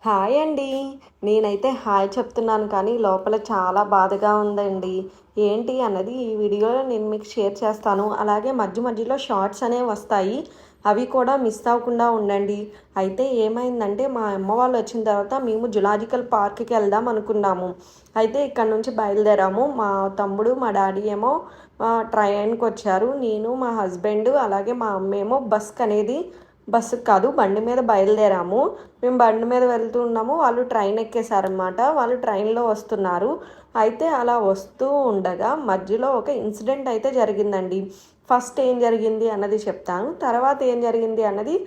Hi అండి. నేనైతే hi చెప్తున్నాను కానీ లోపల చాలా బాధగా ఉందండి. ఏంటి అన్నది ఈ వీడియోలో నేను మీకు షేర్ చేస్తాను. అలాగే మధ్య మధ్యలో షార్ట్స్ అనేవి వస్తాయి. అవి కూడా మిస్ అవ్వకుండా ఉండండి. అయితే ఏమైందంటే మా అమ్మ వాళ్ళు వచ్చిన తర్వాత మేము జులాజికల్ పార్క్‌కి వెళ్దాం అనుకున్నాము. అయితే ఇక్కడ నుంచి బయలుదేరాము. మా తమ్ముడు, మా డ్యాడీ ఏమో ట్రైన్‌కొచ్చారు. నేను, మా హస్బెండ్ అలాగే మా అమ్మేమో బస్సుకి కాదు బండి మీద బయలుదేరాము. మేము బండి మీద వెళ్తూ ఉన్నాము. వాళ్ళు ట్రైన్ ఎక్కేసారనమాట. వాళ్ళు ట్రైన్‌లో వస్తున్నారు. అయితే అలా వస్తూ ఉండగా మధ్యలో ఒక ఇన్సిడెంట్ అయితే జరిగిందండి. ఫస్ట్ ఏం జరిగింది అన్నది చెప్తాను. తర్వాత ఏం జరిగింది అన్నది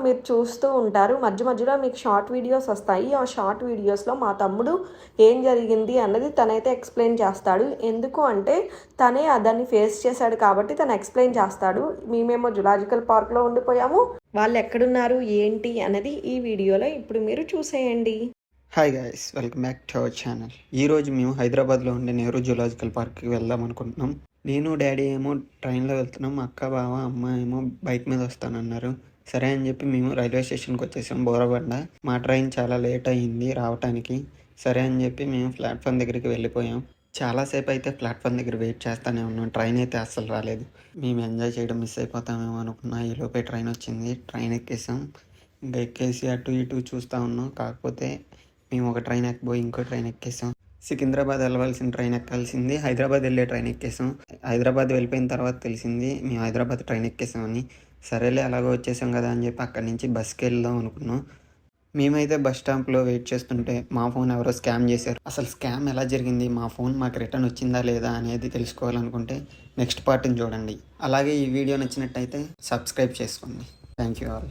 మీరు చూస్తూ ఉంటారు. మధ్య మధ్యలో మీకు షార్ట్ వీడియోస్ వస్తాయి. ఆ షార్ట్ వీడియోస్‌లో మా తమ్ముడు ఏం జరిగింది అన్నది తనైతే ఎక్స్‌ప్లెయిన్ చేస్తాడు. ఎందుకు అంటే తనే దాన్ని ఫేస్ చేశాడు కాబట్టి తను ఎక్స్‌ప్లెయిన్ చేస్తాడు. మేమేమో జులాజికల్ పార్క్‌లో ఉండిపోయాము. వాళ్ళు ఎక్కడున్నారు ఏంటి అన్నది ఈ వీడియోలో ఇప్పుడు మీరు చూసేయండి. Hi guys, welcome back to our channel. ఈరోజు మేము హైదరాబాద్లో ఉండే నెహ్రూ జూలాజికల్ పార్క్కి వెళ్దాం అనుకుంటున్నాం. నేను డాడీ ఏమో ట్రైన్లో వెళ్తున్నాం. అక్క బావ అమ్మ ఏమో బైక్ మీద వస్తానన్నారు. సరే అని చెప్పి మేము రైల్వే స్టేషన్కి వచ్చేసాం బోరబండ. మా ట్రైన్ చాలా లేట్ అయ్యింది రావటానికి. సరే అని చెప్పి మేము ప్లాట్ఫామ్ దగ్గరికి వెళ్ళిపోయాం. చాలాసేపు అయితే ప్లాట్ఫామ్ దగ్గర వెయిట్ చేస్తూనే ఉన్నాం. ట్రైన్ అయితే అస్సలు రాలేదు. మేము ఎంజాయ్ చేయడం మిస్ అయిపోతామేమో అనుకున్నా. ఈలోపే ట్రైన్ వచ్చింది. ట్రైన్ ఎక్కేసాం. ఇంకా ఎక్కేసి అటు ఇటు చూస్తూ ఉన్నాం. కాకపోతే మేము ఒక ట్రైన్ ఎక్కబోయి ఇంకో ట్రైన్ ఎక్కేసాం. సికింద్రాబాద్ వెళ్ళవలసిన ట్రైన్ ఎక్కాల్సింది హైదరాబాద్ వెళ్ళే ట్రైన్ ఎక్కేసాం. హైదరాబాద్ వెళ్ళిపోయిన తర్వాత తెలిసింది మేము హైదరాబాద్ ట్రైన్ ఎక్కేసామని. సరేలే అలాగో వచ్చేసాం కదా అని చెప్పి అక్కడి నుంచి బస్కి వెళ్దాం అనుకున్నాం. మేమైతే బస్ స్టాప్లో వెయిట్ చేస్తుంటే మా ఫోన్ ఎవరో స్కామ్ చేశారు. అసలు స్కామ్ ఎలా జరిగింది, మా ఫోన్ మాకు రిటర్న్ వచ్చిందా లేదా అనేది తెలుసుకోవాలనుకుంటే నెక్స్ట్ పార్ట్ని చూడండి. అలాగే ఈ వీడియో నచ్చినట్టయితే సబ్స్క్రైబ్ చేసుకోండి. Thank you all.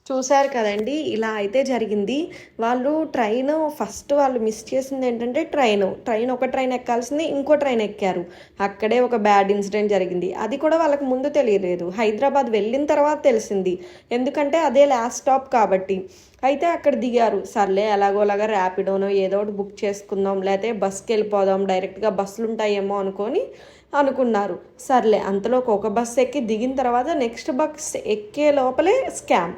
చూశారు కదండి, ఇలా అయితే జరిగింది. వాళ్ళు మిస్ చేసింది ఏంటంటే ఒక ట్రైన్ ఎక్కాల్సింది ఇంకో ట్రైన్ ఎక్కారు. అక్కడే ఒక బ్యాడ్ ఇన్సిడెంట్ జరిగింది. అది కూడా వాళ్ళకి ముందు తెలియలేదు. హైదరాబాద్ వెళ్ళిన తర్వాత తెలిసింది. ఎందుకంటే అదే లాస్ట్ స్టాప్ కాబట్టి. అయితే అక్కడ దిగారు. సర్లే ఎలాగోలాగా ర్యాపిడోనో ఏదో ఒకటి బుక్ చేసుకుందాం, లేకపోతే బస్కి వెళ్ళిపోదాం, డైరెక్ట్గా బస్సులు ఉంటాయేమో అనుకున్నారు. సర్లే అంతలోకి ఒక బస్సు ఎక్కి దిగిన తర్వాత నెక్స్ట్ బస్ ఎక్కే లోపలే స్కామ్.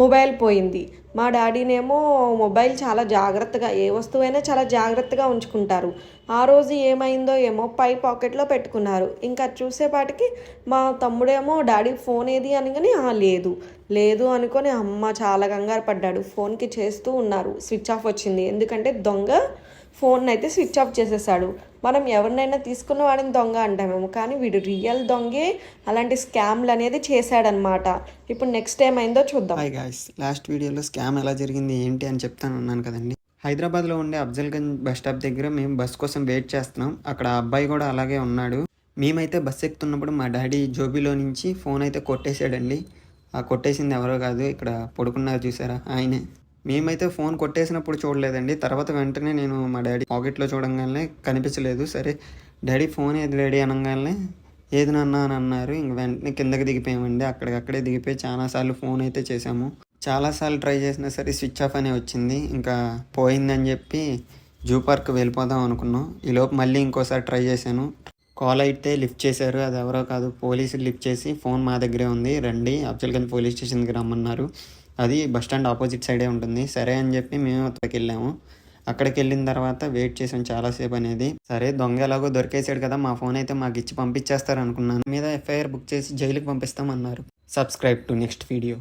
మొబైల్ పోయింది. మా డాడీనేమో మొబైల్ చాలా జాగ్రత్తగా, ఏ వస్తువైనా చాలా జాగ్రత్తగా ఉంచుకుంటారు. ఆ రోజు ఏమైందో ఏమో పై పాకెట్లో పెట్టుకున్నారు. ఇంకా చూసేపాటికి మా తమ్ముడేమో డాడీ ఫోన్ ఏది అనగానే లేదు లేదు అనుకొని అమ్మ చాలా కంగారు పడ్డాడు. ఫోన్కి చేస్తూ ఉన్నారు. స్విచ్ ఆఫ్ వచ్చింది. ఎందుకంటే దొంగ ఫోన్ అయితే స్విచ్ ఆఫ్ చేసేసాడు. మనం ఎవరినైనా తీసుకున్న వాడిని దొంగ అంటామేమో, కానీ వీడు రియల్ దొంగే అలాంటి స్కామ్లు అనేది చేశాడనమాట. ఇప్పుడు నెక్స్ట్ ఏమైందో చూద్దాం. హాయ్ గాయ్స్, లాస్ట్ వీడియోలో స్కామ్ ఎలా జరిగింది ఏంటి అని చెప్తాను అన్నాను కదండి. హైదరాబాద్లో ఉండే అఫ్జల్గంజ్ బస్ స్టాప్ దగ్గర మేము బస్ కోసం వెయిట్ చేస్తున్నాం. అక్కడ అబ్బాయి కూడా అలాగే ఉన్నాడు. మేమైతే బస్ ఎక్కుతున్నప్పుడు మా డాడీ జోబీలో నుంచి ఫోన్ అయితే కొట్టేశాడండి. ఆ కొట్టేసింది ఎవరో కాదు, ఇక్కడ పడుకున్నారు చూసారా ఆయనే. మేమైతే ఫోన్ కొట్టేసినప్పుడు చూడలేదండి. తర్వాత వెంటనే నేను మా డాడీ పాకెట్లో చూడంగానే కనిపించలేదు. సరే డాడీ ఫోన్ ఏది డాడీ అనగానే ఏది నాన్న అని అన్నారు. ఇంక వెంటనే కిందకి దిగిపోయామండి. అక్కడికక్కడే దిగిపోయి చాలాసార్లు ఫోన్ అయితే చేసాము. చాలాసార్లు ట్రై చేసినా సరే స్విచ్ ఆఫ్ అనే వచ్చింది. ఇంకా పోయిందని చెప్పి జూ పార్క్ వెళ్ళిపోదాం అనుకున్నాం. ఈలోపు మళ్ళీ ఇంకోసారి ట్రై చేశాను. కాల్ అయితే లిఫ్ట్ చేశారు. అది ఎవరో కాదు, పోలీసులు లిఫ్ట్ చేసి ఫోన్ మా దగ్గరే ఉంది, రండి అఫ్జల్గంజ్ పోలీస్ స్టేషన్కి రమ్మన్నారు. అది బస్ స్టాండ్ ఆపోజిట్ సైడే ఉంటుంది. సరే అని చెప్పి మేము అక్కడికి వెళ్ళాము. అక్కడికి వెళ్ళిన తర్వాత వెయిట్ చేసాం చాలాసేపు అనేది. సరే దొంగ ఎలాగో దొరికేసాడు కదా, మా ఫోన్ అయితే మాకు ఇచ్చి పంపించేస్తారు అనుకున్నాను. మీద ఎఫ్ఐఆర్ బుక్ చేసి జైలుకి పంపిస్తామన్నారు. Subscribe to next video.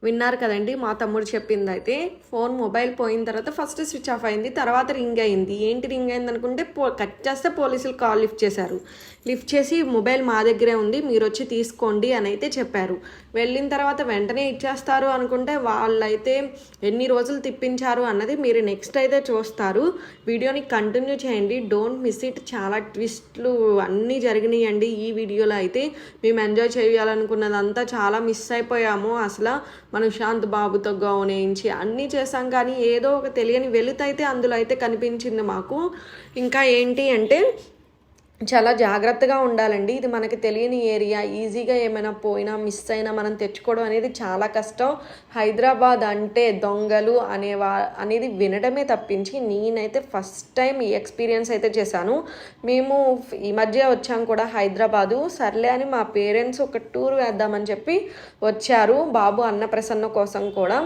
విన్నారు కదండి, మా తమ్ముడు చెప్పింది అయితే మొబైల్ పోయిన తర్వాత ఫస్ట్ స్విచ్ ఆఫ్ అయింది, తర్వాత రింగ్ అయింది. ఏంటి రింగ్ అయింది అనుకుంటే కట్ చేస్తే పోలీసులు కాల్ లిఫ్ట్ చేశారు. లిఫ్ట్ చేసి మొబైల్ మా దగ్గరే ఉంది, మీరు వచ్చి తీసుకోండి అని అయితే చెప్పారు. వెళ్ళిన తర్వాత వెంటనే ఇచ్చేస్తారు అనుకుంటే వాళ్ళైతే ఎన్ని రోజులు తిప్పించారు అన్నది మీరు నెక్స్ట్ అయితే చూస్తారు. వీడియోని కంటిన్యూ చేయండి, డోంట్ మిస్ ఇట్. చాలా ట్విస్ట్లు అన్నీ జరిగినాయండి ఈ వీడియోలో అయితే. మేము ఎంజాయ్ చేయాలనుకున్నదంతా చాలా మిస్ అయిపోయాము. అసలు మనం శాంత్ బాబుతో గౌన్ వేయించి అన్నీ చేసాం, కానీ ఏదో ఒక తెలియని వెలుతైతే అందులో అయితే కనిపించింది మాకు. ఇంకా ఏంటి అంటే చాలా జాగ్రత్తగా ఉండాలండి. ఇది మనకి తెలియని ఏరియా. ఈజీగా ఏమైనా పోయినా, మిస్ అయినా మనం తెచ్చుకోవడం అనేది చాలా కష్టం. హైదరాబాద్ అంటే దొంగలు అనేది వినడమే తప్పించి నేనైతే ఫస్ట్ టైం ఈ ఎక్స్పీరియన్స్ అయితే చేశాను. మేము ఈ మధ్య వచ్చాం కూడా హైదరాబాదు. సర్లే అని మా పేరెంట్స్ ఒక టూర్ వేద్దామని చెప్పి వచ్చారు, బాబు అన్నప్రసన్న కోసం కూడా.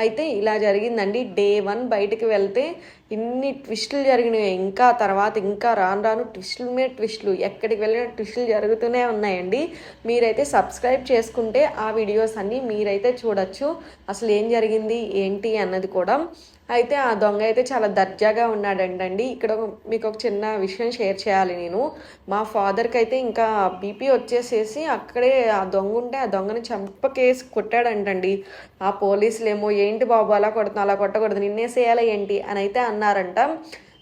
అయితే ఇలా జరిగిందండి. డే 1 బయటికి వెళ్తే ఇన్ని ట్విస్టులు జరిగినాయి. ఇంకా తర్వాత ఇంకా రాను రాను ట్విస్టుల మీద ట్విస్టులు, ఎక్కడికి వెళ్ళిన ట్విస్టులు జరుగుతూనే ఉన్నాయండి. మీరైతే సబ్స్క్రైబ్ చేసుకుంటే ఆ వీడియోస్ అన్నీ మీరైతే చూడొచ్చు, అసలు ఏం జరిగింది ఏంటి అన్నది కూడా. అయితే ఆ దొంగ అయితే చాలా దర్జాగా ఉన్నాడంటండి. ఇక్కడ మీకు ఒక చిన్న విషయం షేర్ చేయాలి నేను. మా ఫాదర్కి అయితే ఇంకా బీపీ వచ్చేసేసి అక్కడే ఆ దొంగ ఉంటే ఆ దొంగని చంపకేసి కొట్టాడంటండి. ఆ పోలీసులు ఏమో ఏంటి బాబు అలా కొడుతున్నా, అలా కొట్టకూడదు, నిన్నేసేయాలా ఏంటి అని అయితే అన్నారంట.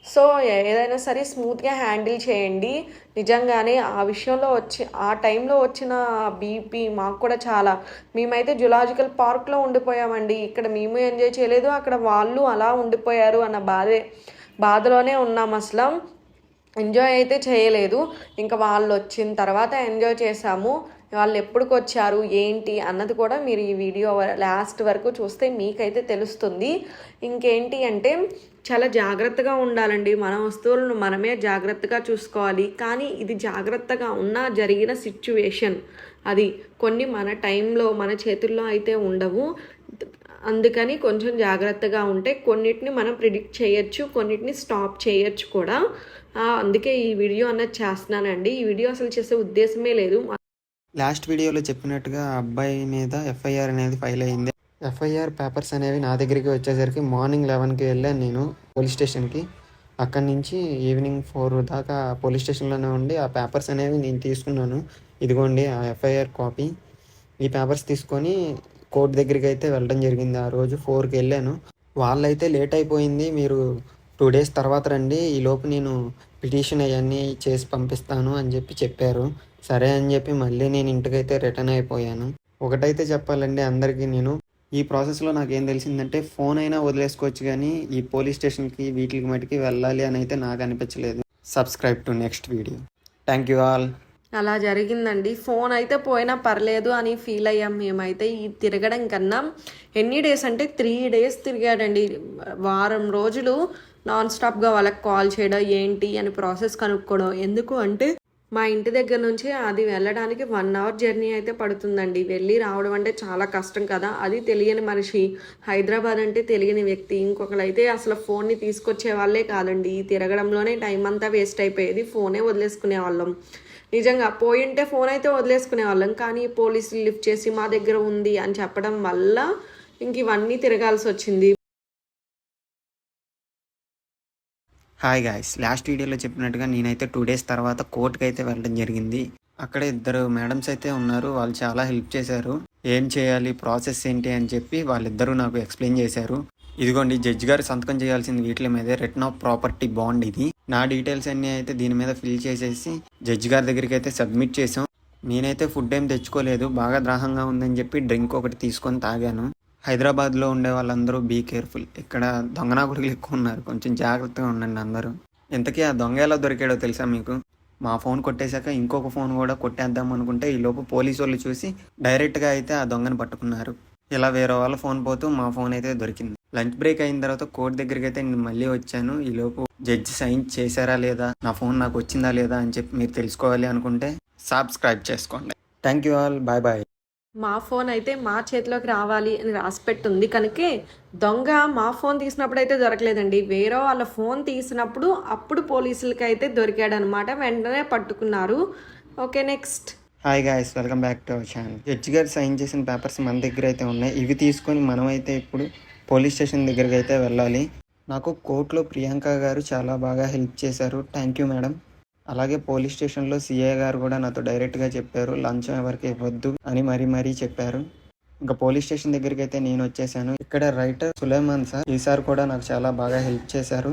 సో ఏదైనా సరే స్మూత్గా హ్యాండిల్ చేయండి. నిజంగానే ఆ విషయంలో ఆ టైంలో వచ్చిన బీపీ మాకు కూడా చాలా. మేమైతే జులాజికల్ పార్క్లో ఉండిపోయామండి. ఇక్కడ మేము ఎంజాయ్ చేయలేదు, అక్కడ వాళ్ళు అలా ఉండిపోయారు అన్న బాధలోనే ఉన్నాం. అసలు ఎంజాయ్ అయితే చేయలేదు. ఇంకా వాళ్ళు వచ్చిన తర్వాత ఎంజాయ్ చేసాము. వాళ్ళు ఎప్పటికి వచ్చారు ఏంటి అన్నది కూడా మీరు ఈ వీడియో లాస్ట్ వరకు చూస్తే మీకైతే తెలుస్తుంది. ఇంకేంటి అంటే చాలా జాగ్రత్తగా ఉండాలండి. మన వస్తువులను మనమే జాగ్రత్తగా చూసుకోవాలి. కానీ ఇది జాగ్రత్తగా ఉన్న జరిగిన సిచ్యువేషన్ అది. కొన్ని మన టైంలో మన చేతుల్లో అయితే ఉండవు. అందుకని కొంచెం జాగ్రత్తగా ఉంటే కొన్నిటిని మనం ప్రిడిక్ట్ చేయొచ్చు, కొన్నిటిని స్టాప్ చేయొచ్చు కూడా. అందుకే ఈ వీడియో అన్నది చేస్తున్నానండి. ఈ వీడియో అసలు చేసే ఉద్దేశమే లేదు. లాస్ట్ వీడియోలో చెప్పినట్టుగా అబ్బాయి మీద ఎఫ్ఐఆర్ అనేది ఫైల్ అయింది. ఎఫ్ఐఆర్ పేపర్స్ అనేవి నా దగ్గరికి వచ్చేసరికి మార్నింగ్ 11కి వెళ్ళాను నేను పోలీస్ స్టేషన్కి. అక్కడి నుంచి ఈవినింగ్ 4 దాకా పోలీస్ స్టేషన్లోనే ఉండి ఆ పేపర్స్ అనేవి నేను తీసుకున్నాను. ఇదిగోండి ఆ ఎఫ్ఐఆర్ కాపీ. ఈ పేపర్స్ తీసుకొని కోర్టు దగ్గరికి అయితే వెళ్ళడం జరిగింది. ఆ రోజు 4కి వెళ్ళాను. వాళ్ళైతే లేట్ అయిపోయింది, మీరు 2 days తర్వాత రండి, ఈలోపు నేను పిటిషన్ అవన్నీ చేసి పంపిస్తాను అని చెప్పారు. సరే అని చెప్పి మళ్ళీ నేను ఇంటికైతే రిటర్న్ అయిపోయాను. ఒకటైతే చెప్పాలండి అందరికీ, నేను ఈ ప్రాసెస్లో నాకేం తెలిసిందంటే ఫోన్ అయినా వదిలేసుకోవచ్చు, కానీ ఈ పోలీస్ స్టేషన్కి వీటికి మటుకి వెళ్ళాలి అని అయితే నాకు అనిపించలేదు. Subscribe to next video. Thank you all. అలా జరిగిందండి. ఫోన్ అయితే పోయినా పర్లేదు అని ఫీల్ అయ్యాం మేమైతే. ఈ తిరగడం కన్నా ఎన్ని డేస్ అంటే 3 days తిరిగాడండి. వారం రోజులు నాన్ స్టాప్గా వాళ్ళకి కాల్ చేయడం ఏంటి అని ప్రాసెస్ కనుక్కోవడం. ఎందుకు అంటే మా ఇంటి దగ్గర నుంచి అది వెళ్ళడానికి 1 hour జర్నీ అయితే పడుతుందండి. వెళ్ళి రావడం అంటే చాలా కష్టం కదా. అది తెలియని మనిషి, హైదరాబాద్ అంటే తెలియని వ్యక్తి. ఇంకొకరైతే అసలు ఫోన్ని తీసుకొచ్చే వాళ్ళే కాదండి. తిరగడంలోనే టైం అంతా వేస్ట్ అయిపోయేది. ఫోనే వదిలేసుకునే వాళ్ళం. నిజంగా పోయింటే ఫోన్ అయితే వదిలేసుకునే వాళ్ళం, కానీ పోలీసులు లిఫ్ట్ చేసి మా దగ్గర ఉంది అని చెప్పడం వల్ల ఇంక ఇవన్నీ తిరగాల్సి వచ్చింది. హాయ్ గాయ్స్, లాస్ట్ వీడియోలో చెప్పినట్టుగా నేనైతే 2 days తర్వాత కోర్టుకి అయితే వెళ్ళడం జరిగింది. అక్కడ 2 మేడమ్స్ అయితే ఉన్నారు. వాళ్ళు చాలా హెల్ప్ చేశారు. ఏం చేయాలి, ప్రాసెస్ ఏంటి అని చెప్పి వాళ్ళిద్దరూ నాకు ఎక్స్ప్లెయిన్ చేశారు. ఇదిగోండి జడ్జి గారు సంతకం చేయాల్సింది వీటి మీద రిటర్న్ ఆఫ్ ప్రాపర్టీ బాండ్. ఇది నా డీటెయిల్స్ అన్నీ అయితే దీని మీద ఫిల్ చేసేసి జడ్జి గారి దగ్గరికి అయితే సబ్మిట్ చేసాం. నేనైతే ఫుడ్ ఏం తెచ్చుకోలేదు, బాగా దాహంగా ఉందని చెప్పి డ్రింక్ ఒకటి తీసుకొని తాగాను. హైదరాబాద్లో ఉండే వాళ్ళందరూ బీ కేర్ఫుల్. ఇక్కడ దొంగనాకుడులు ఎక్కువ ఉన్నారు, కొంచెం జాగ్రత్తగా ఉండండి అందరూ. ఇంతకీ ఆ దొంగ ఎలా దొరికాడో తెలుసా మీకు? మా ఫోన్ కొట్టేశాక ఇంకొక ఫోన్ కూడా కొట్టేద్దాం అనుకుంటే ఈలోపు పోలీసు వాళ్ళు చూసి డైరెక్ట్గా అయితే ఆ దొంగను పట్టుకున్నారు. ఇలా వేరే వాళ్ళ ఫోన్ పోతూ మా ఫోన్ అయితే దొరికింది. లంచ్ బ్రేక్ అయిన తర్వాత కోర్టు దగ్గరికి అయితే నేను మళ్ళీ వచ్చాను. ఈలోపు జడ్జి సైన్ చేశారా లేదా, నా ఫోన్ నాకు వచ్చిందా లేదా అని చెప్పి మీరు తెలుసుకోవాలి అనుకుంటే సబ్స్క్రైబ్ చేసుకోండి. Thank you all, bye bye. మా ఫోన్ అయితే మా చేతిలోకి రావాలి అని రాసిపెట్టుంది కనుకే దొంగ మా ఫోన్ తీసినప్పుడు అయితే దొరకలేదండి. వేరే వాళ్ళ ఫోన్ తీసినప్పుడు అప్పుడు పోలీసులకి అయితే దొరికాడనమాట. వెంటనే పట్టుకున్నారు. Okay, next. Hi guys, welcome back to our channel. Judge గారు సైన్ చేసిన పేపర్స్ మన దగ్గర అయితే ఉన్నాయి. ఇవి తీసుకొని మనమైతే ఇప్పుడు పోలీస్ స్టేషన్ దగ్గరికి అయితే వెళ్ళాలి. నాకు కోర్టులో ప్రియాంక గారు చాలా బాగా హెల్ప్ చేశారు. Thank you madam. అలాగే పోలీస్ స్టేషన్లో సిఐ గారు కూడా నాతో డైరెక్ట్గా చెప్పారు, లంచం ఎవరికి ఇవ్వద్దు అని మరీ చెప్పారు. ఇంకా పోలీస్ స్టేషన్ దగ్గరికి అయితే నేను వచ్చేసాను. ఇక్కడ రైటర్ సులేమాన్ సార్, ఈ సార్ కూడా నాకు చాలా బాగా హెల్ప్ చేశారు.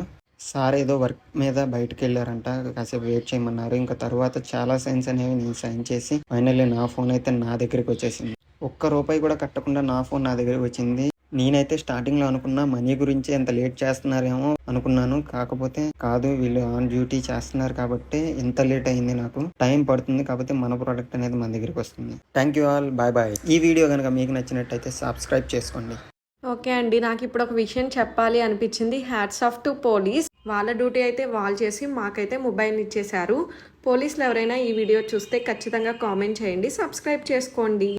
సార్ ఏదో వర్క్ మీద బయటకు వెళ్ళారంట, కాసేపు వెయిట్ చేయమన్నారు. ఇంకా తర్వాత చాలా సైన్స్ అనేవి నేను సైన్ చేసి ఫైనల్లీ నా ఫోన్ అయితే నా దగ్గరికి వచ్చేసింది. ₹1 కూడా కట్టకుండా నా ఫోన్ నా దగ్గరికి వచ్చింది. నేనైతే స్టార్టింగ్లో అనుకున్నా మనీ గురించి ఎంత లేట్ చేస్తున్నారేమో అనుకున్నాను. కాకపోతే కాదు, వీళ్ళు ఆన్ డ్యూటీ చేస్తున్నారు కాబట్టి ఇంత లేట్ అయింది. నాకు టైం పడుతుంది, కాకపోతే మన ప్రోడక్ట్ అనేది మన దగ్గరికి వస్తుంది. Thank you all, bye bye. ఈ వీడియో కనుక మీకు నచ్చినట్టయితే సబ్స్క్రైబ్ చేసుకోండి. ఓకే అండి, నాకు ఇప్పుడు ఒక విషయం చెప్పాలి అనిపించింది. Hats off to police. వాళ్ళ డ్యూటీ అయితే వాళ్ళు చేసి మాకైతే మొబైల్ ఇచ్చేశారు. పోలీసులు ఎవరైనా ఈ వీడియో చూస్తే ఖచ్చితంగా కామెంట్ చేయండి, సబ్స్క్రైబ్ చేసుకోండి.